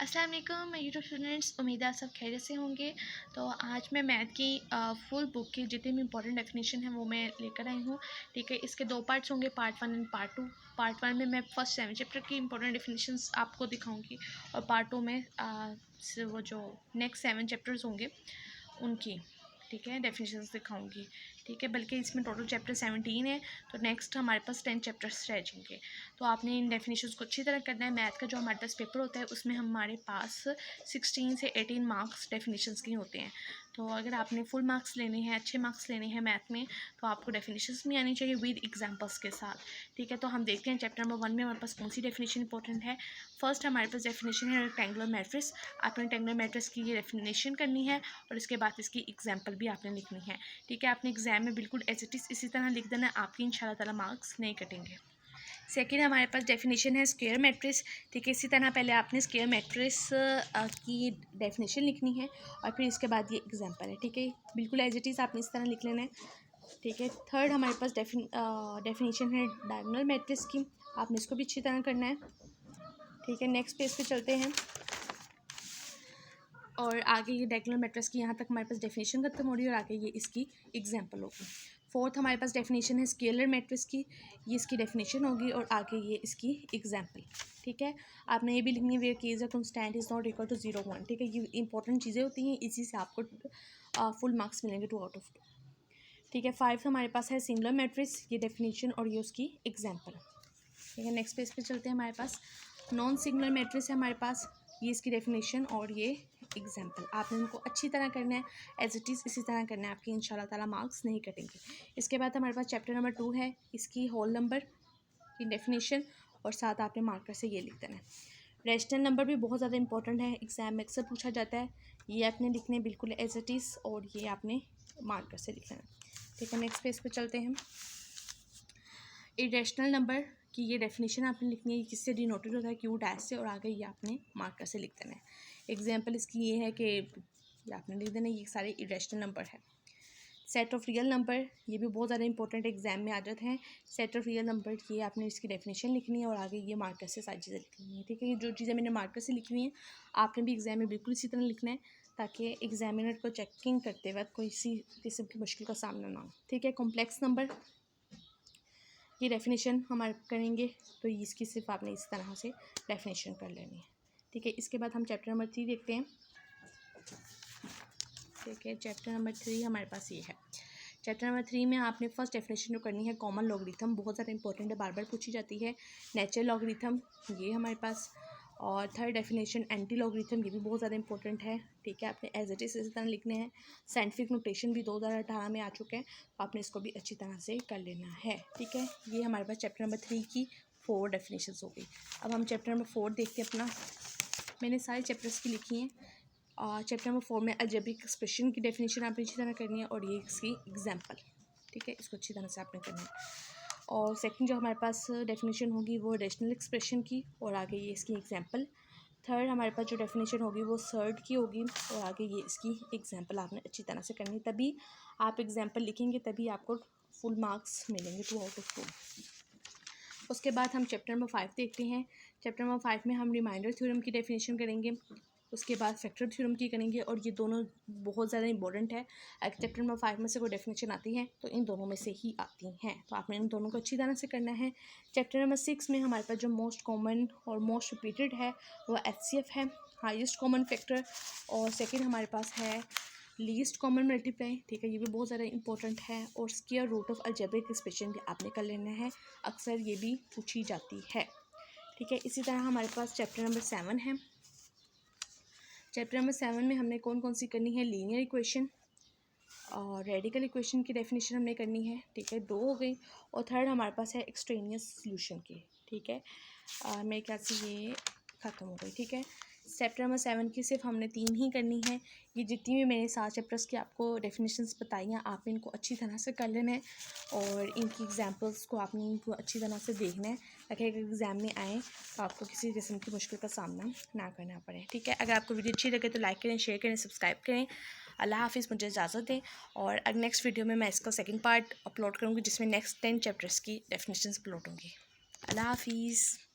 अस्सलाम वालेकुम मैं यूट्यूब स्टूडेंट्स, उम्मीद है आप सब खैरियत से होंगे। तो आज मैं मैथ की फुल बुक की जितनी भी इंपॉर्टेंट डेफिनेशन है वो मैं लेकर आई हूँ। ठीक है, इसके दो पार्ट्स होंगे, पार्ट 1 एंड पार्ट 2। पार्ट 1 में मैं फर्स्ट 7 चैप्टर की इंपॉर्टेंट डेफिनेशंस आपको दिखाऊंगी और पार्ट 2 में वो जो नेक्स्ट 7 चैप्टर्स होंगे उनकी, ठीक है, डेफिनेशंस दिखाऊंगी। ठीक है, बल्कि इसमें टोटल चैप्टर 17 है, तो नेक्स्ट हमारे पास 10 चैप्टर्स रह जाएंगे। तो आपने इन डेफिनेशंस को अच्छी तरह करना है। मैथ का जो हमारे पास पेपर होता है उसमें हमारे पास 16 से 18 मार्क्स डेफिनेशंस के होते हैं। तो अगर आपने फुल मार्क्स लेने हैं, अच्छे मार्क्स लेने हैं मैथ में, तो आपको डेफिनेशंस भी आनी चाहिए विद एग्जाम्पल्स के साथ। ठीक है, तो हम देखते हैं चैप्टर नंबर 1 में हमारे पास कौन सी डेफिनेशन इंपॉर्टेंट है। फर्स्ट हमारे पास डेफिनेशन है रेक्टेंगुलर मैट्रिक्स। आपने रेक्टेंगुलर मैट्रिक्स की ये डेफिनेशन करनी है और इसके बाद इसकी एग्जाम्पल भी आपने लिखनी है। ठीक है, आपने एग्जाम में बिल्कुल एज इट इज़ इसी तरह लिख देना है, आपकी इंशाल्लाह ताला मार्क्स नहीं कटेंगे। सेकेंड हमारे पास डेफिनेशन है स्क्वायर मैट्रिक्स। ठीक है, इसी तरह पहले आपने स्क्वायर मैट्रिक्स की डेफिनेशन लिखनी है और फिर इसके बाद ये एग्जांपल है। ठीक है, बिल्कुल एज इट इज़ आपने इस तरह लिख लेना है। ठीक है, थर्ड हमारे पास डेफिनेशन है डायगोनल मैट्रिक्स की। आपने इसको भी अच्छी तरह करना है। ठीक है, नेक्स्ट पेज पे चलते हैं और आगे ये डायगोनल मैट्रिक्स की यहाँ तक हमारे पास डेफिनेशन खत्म हो रही है और आगे ये इसकी एग्जांपल होगी। फोर्थ हमारे पास डेफिनेशन है स्केलर मैट्रिक्स की। ये इसकी डेफिनेशन होगी और आगे ये इसकी एग्जांपल। ठीक है, आपने ये भी लिखनी है where K is a constant is not equal to 0 1। ठीक है, ये इंपॉर्टेंट चीज़ें होती हैं, इसी से आपको फुल मार्क्स मिलेंगे 2 आउट ऑफ 2। ठीक है, 5 हमारे पास है सिंगुलर मैट्रिक्स, ये डेफिनेशन और ये उसकी एग्जाम्पल। ठीक है, नेक्स्ट पेज पे चलते हैं। हमारे पास नॉन सिंगुलर मैट्रिक्स है हमारे पास, ये इसकी डेफिनेशन और ये एग्जाम्पल। आपने इनको अच्छी तरह करना है, एज इट इज़ इसी तरह करना है, आपकी इंशाल्लाह ताला मार्क्स नहीं कटेंगे। इसके बाद हमारे पास चैप्टर नंबर 2 है, इसकी होल नंबर की डेफिनेशन और साथ आपने मार्कर से ये लिख देना है। रैशनल नंबर भी बहुत ज़्यादा इंपॉर्टेंट है, एग्जाम में अक्सर पूछा जाता है। ये आपने लिखने बिल्कुल एज इट इज़ और ये आपने मार्कर से लिखना है। ठीक है, नेक्स्ट पेज पे चलते हैं। इरेशनल नंबर की ये डेफिनेशन आपने लिखनी है, किससे डिनोटेड होता है, क्यू डैश से, और आगे ये आपने मार्कर से लिख देना है। एग्जांपल इसकी ये है कि ये आपने लिख देना है, ये सारे इरेशनल नंबर है। सेट ऑफ रियल नंबर, ये भी बहुत ज़्यादा इंपॉर्टेंट एग्जाम में आ जाते हैं। सेट ऑफ रियल नंबर ये आपने इसकी डेफिनेशन लिखनी है और आगे ये मार्कर से सारी चीज़ें लिखनी है। ठीक है, ये जो चीज़ें मैंने मार्कर से लिखी हुई हैं आपने भी एग्जाम में बिल्कुल इसी तरह लिखना है, ताकि एग्जामिनर को चेकिंग करते वक्त कोई सी किस्म की मुश्किल का सामना ना हो। ठीक है, कॉम्प्लेक्स नंबर, ये डेफिनेशन हमारे करेंगे तो इसकी सिर्फ आपने इस तरह से डेफिनेशन कर लेनी है। ठीक है, इसके बाद हम चैप्टर नंबर 3 देखते हैं। ठीक है, चैप्टर नंबर 3 हमारे पास ये है। चैप्टर नंबर 3 में आपने फर्स्ट डेफिनेशन जो करनी है कॉमन लॉगरिथम, बहुत ज़्यादा इंपॉर्टेंट है, बार बार पूछी जाती है। नेचुरल लॉगरिथम ये हमारे पास, और थर्ड डेफिनेशन एंटी लॉगरिथम, ये भी बहुत ज़्यादा इंपॉर्टेंट है। ठीक है, आपने एज इट इज़ इसी तरह लिखने हैं। साइंटिफिक नोटेशन भी 2018 में आ चुके हैं, तो आपने इसको भी अच्छी तरह से कर लेना है। ठीक है, ये हमारे पास चैप्टर नंबर 3 की 4 डेफिनेशन हो गई। अब हम चैप्टर नंबर 4 देखते हैं अपना। मैंने सारे चैप्टर्स की लिखी हैं। चैप्टर नंबर 4 में अलजेब्रिक एक्सप्रेशन की डेफिनेशन आपने अच्छी तरह करनी है और ये इसकी एग्जाम्पल। ठीक है, इसको अच्छी तरह से आपने करना है। और सेकंड जो हमारे पास डेफिनेशन होगी वो रेशनल एक्सप्रेशन की और आगे ये इसकी एग्जांपल। थर्ड हमारे पास जो डेफिनेशन होगी वो सर्ड की होगी और आगे ये इसकी एग्जांपल आपने अच्छी तरह से करनी है, तभी आप एग्जांपल लिखेंगे, तभी आपको फुल मार्क्स मिलेंगे 2 आउट ऑफ 2। उसके बाद हम चैप्टर नंबर 5 देखते हैं। चैप्टर नंबर 5 में हम रिमाइंडर थ्योरम की डेफिनेशन करेंगे, उसके बाद फैक्टर थ्योरम की करेंगे, और ये दोनों बहुत ज़्यादा इंपॉर्टेंट है। अगर चैप्टर नंबर 5 में से कोई डेफिनेशन आती है तो इन दोनों में से ही आती हैं, तो आपने इन दोनों को अच्छी तरह से करना है। चैप्टर नंबर 6 में हमारे पास जो मोस्ट कॉमन और मोस्ट रिपीटेड है वो HCF है, हाईएस्ट कॉमन फैक्टर, और सेकेंड हमारे पास है लीस्ट कॉमन मल्टीप्लाई। ठीक है, ये भी बहुत ज़्यादा इंपॉर्टेंट है, और square root of algebraic expression भी आपने कर लेना है, अक्सर ये भी पूछी जाती है। ठीक है, इसी तरह हमारे पास चैप्टर नंबर 7 है। चैप्टर नंबर 7 में हमने कौन कौन सी करनी है, लीनियर इक्वेशन और रेडिकल इक्वेशन की डेफिनेशन हमने करनी है। ठीक है, 2 हो गई, और थर्ड हमारे पास है एक्सट्रेनियस सॉल्यूशन की। ठीक है, मेरे ख्याल से ये ख़त्म हो गई। ठीक है, चैप्टर नंबर 7 की सिर्फ हमने 3 ही करनी है। ये जितनी भी मैंने 7 चैप्टर्स की आपको डेफिनेशंस बताई हैं, आपने इनको अच्छी तरह से कर लेना है और इनकी एग्जांपल्स को आपने इनको अच्छी तरह से देखना है, ताकि अगर एग्ज़ाम में आए तो आपको किसी किस्म की मुश्किल का सामना ना करना पड़े। ठीक है, अगर आपको वीडियो अच्छी लगे तो लाइक करें, शेयर करें, सब्सक्राइब करें। अल्लाह हाफिज़, मुझे इजाज़त दें, और अगर नेक्स्ट वीडियो में मैं इसका सेकंड पार्ट अपलोड करूँगी जिसमें नेक्स्ट 10 चैप्टर्स की डेफिनेशंस अपलोड होंगी। अल्लाह हाफिज़।